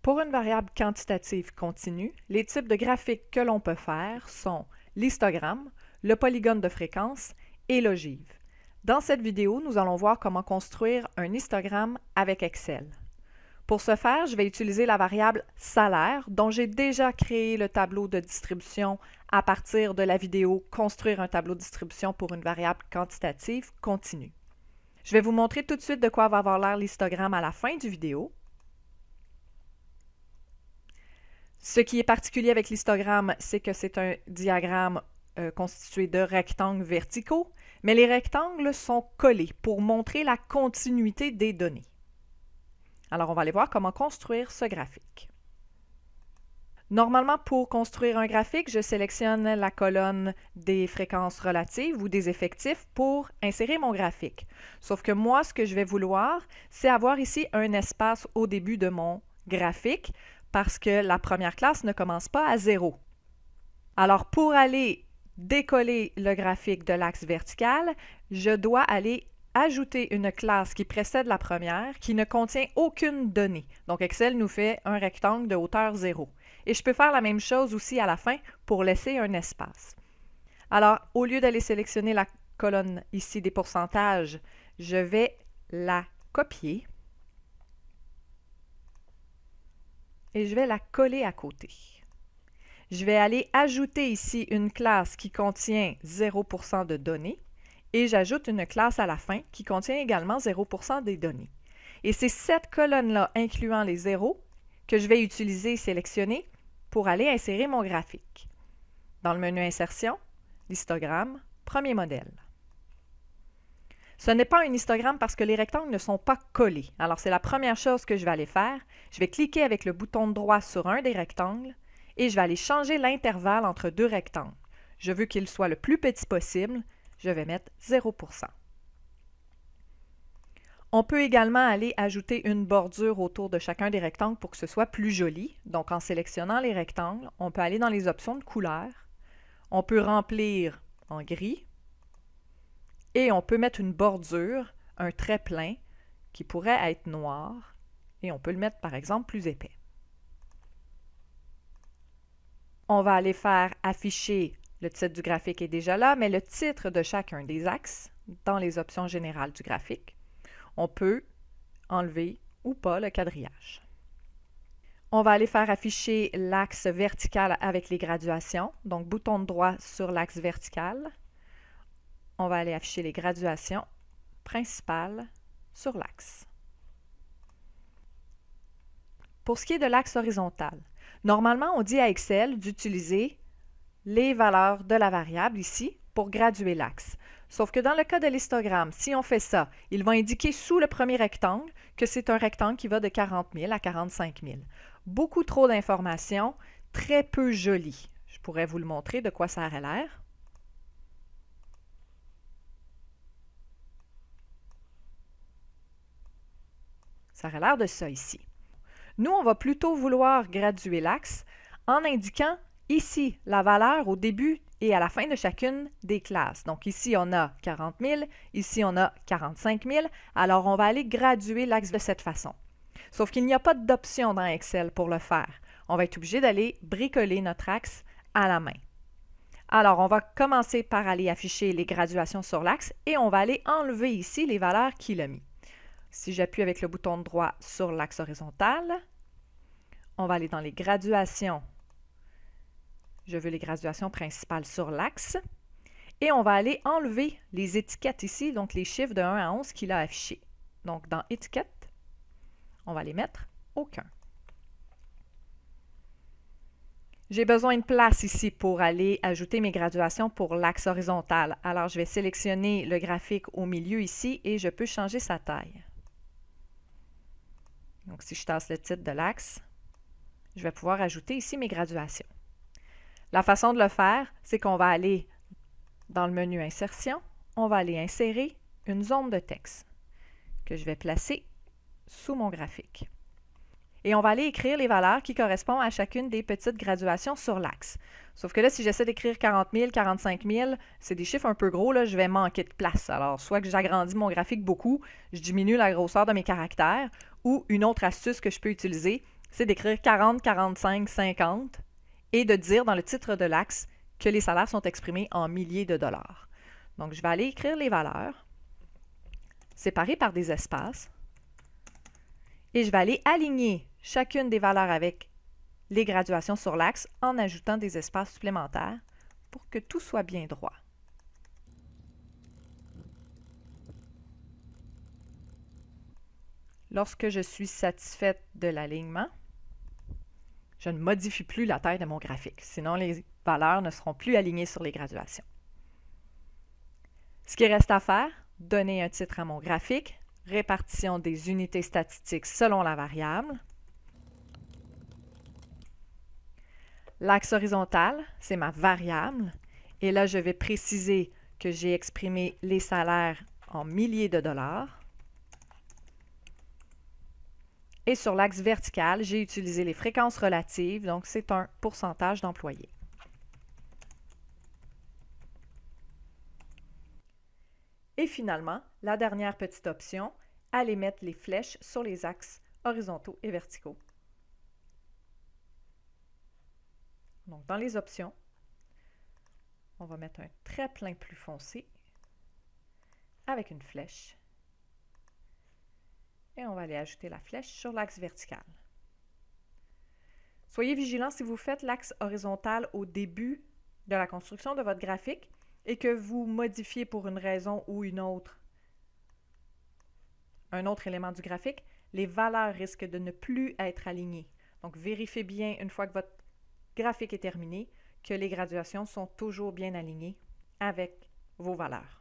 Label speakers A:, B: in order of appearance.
A: Pour une variable quantitative continue, les types de graphiques que l'on peut faire sont l'histogramme, le polygone de fréquence et l'ogive. Dans cette vidéo, nous allons voir comment construire un histogramme avec Excel. Pour ce faire, je vais utiliser la variable salaire dont j'ai déjà créé le tableau de distribution à partir de la vidéo « Construire un tableau de distribution pour une variable quantitative continue ». Je vais vous montrer tout de suite de quoi va avoir l'air l'histogramme à la fin du vidéo. Ce qui est particulier avec l'histogramme, c'est que c'est un diagramme constitué de rectangles verticaux, mais les rectangles sont collés pour montrer la continuité des données. Alors, on va aller voir comment construire ce graphique. Normalement, pour construire un graphique, je sélectionne la colonne des fréquences relatives ou des effectifs pour insérer mon graphique. Sauf que moi, ce que je vais vouloir, c'est avoir ici un espace au début de mon graphique parce que la première classe ne commence pas à 0. Alors, pour aller décoller le graphique de l'axe vertical, je dois aller ajouter une classe qui précède la première qui ne contient aucune donnée. Donc, Excel nous fait un rectangle de hauteur 0. Et je peux faire la même chose aussi à la fin pour laisser un espace. Alors, au lieu d'aller sélectionner la colonne ici des pourcentages, je vais la copier et je vais la coller à côté. Je vais aller ajouter ici une classe qui contient 0% de données et j'ajoute une classe à la fin qui contient également 0% des données. Et c'est cette colonne-là, incluant les zéros, que je vais utiliser et sélectionner pour aller insérer mon graphique. Dans le menu Insertion, l'histogramme, premier modèle. Ce n'est pas un histogramme parce que les rectangles ne sont pas collés. Alors, c'est la première chose que je vais aller faire. Je vais cliquer avec le bouton droit sur un des rectangles et je vais aller changer l'intervalle entre deux rectangles. Je veux qu'il soit le plus petit possible. Je vais mettre 0%. On peut également aller ajouter une bordure autour de chacun des rectangles pour que ce soit plus joli. Donc, en sélectionnant les rectangles, on peut aller dans les options de couleur. On peut remplir en gris et on peut mettre une bordure, un trait plein, qui pourrait être noir et on peut le mettre, par exemple, plus épais. On va aller faire afficher, le titre du graphique est déjà là, mais le titre de chacun des axes dans les options générales du graphique. On peut enlever ou pas le quadrillage. On va aller faire afficher l'axe vertical avec les graduations. Donc, bouton de droit sur l'axe vertical. On va aller afficher les graduations principales sur l'axe. Pour ce qui est de l'axe horizontal, normalement, on dit à Excel d'utiliser les valeurs de la variable ici pour graduer l'axe. Sauf que dans le cas de l'histogramme, si on fait ça, il va indiquer sous le premier rectangle que c'est un rectangle qui va de 40 000 à 45 000. Beaucoup trop d'informations, très peu joli. Je pourrais vous le montrer de quoi ça aurait l'air. Ça aurait l'air de ça ici. Nous, on va plutôt vouloir graduer l'axe en indiquant ici la valeur au début et à la fin de chacune des classes. Donc ici, on a 40 000, ici, on a 45 000. Alors, on va aller graduer l'axe de cette façon. Sauf qu'il n'y a pas d'option dans Excel pour le faire. On va être obligé d'aller bricoler notre axe à la main. Alors, on va commencer par aller afficher les graduations sur l'axe et on va aller enlever ici les valeurs qu'il a mis. Si j'appuie avec le bouton de droit sur l'axe horizontal, on va aller dans les graduations. Je veux les graduations principales sur l'axe. Et on va aller enlever les étiquettes ici, donc les chiffres de 1 à 11 qu'il a affichés. Donc, dans Étiquettes, on va les mettre aucun. J'ai besoin de place ici pour aller ajouter mes graduations pour l'axe horizontal. Alors, je vais sélectionner le graphique au milieu ici et je peux changer sa taille. Donc, si je tasse le titre de l'axe, je vais pouvoir ajouter ici mes graduations. La façon de le faire, c'est qu'on va aller dans le menu Insertion, on va aller insérer une zone de texte que je vais placer sous mon graphique. Et on va aller écrire les valeurs qui correspondent à chacune des petites graduations sur l'axe. Sauf que là, si j'essaie d'écrire 40 000, 45 000, c'est des chiffres un peu gros, là, je vais manquer de place. Alors, soit que j'agrandis mon graphique beaucoup, je diminue la grosseur de mes caractères, ou une autre astuce que je peux utiliser, c'est d'écrire 40, 45, 50 et de dire dans le titre de l'axe que les salaires sont exprimés en milliers de dollars. Donc, je vais aller écrire les valeurs séparées par des espaces et je vais aller aligner chacune des valeurs avec les graduations sur l'axe en ajoutant des espaces supplémentaires pour que tout soit bien droit. Lorsque je suis satisfaite de l'alignement, je ne modifie plus la taille de mon graphique, sinon les valeurs ne seront plus alignées sur les graduations. Ce qui reste à faire, donner un titre à mon graphique, répartition des unités statistiques selon la variable. L'axe horizontal, c'est ma variable, et là je vais préciser que j'ai exprimé les salaires en milliers de dollars. Et sur l'axe vertical, j'ai utilisé les fréquences relatives, donc c'est un pourcentage d'employés. Et finalement, la dernière petite option, aller mettre les flèches sur les axes horizontaux et verticaux. Donc, dans les options, on va mettre un trait plein plus foncé avec une flèche. Et on va aller ajouter la flèche sur l'axe vertical. Soyez vigilants si vous faites l'axe horizontal au début de la construction de votre graphique et que vous modifiez pour une raison ou une autre un autre élément du graphique, les valeurs risquent de ne plus être alignées. Donc, vérifiez bien, une fois que votre graphique est terminé, que les graduations sont toujours bien alignées avec vos valeurs.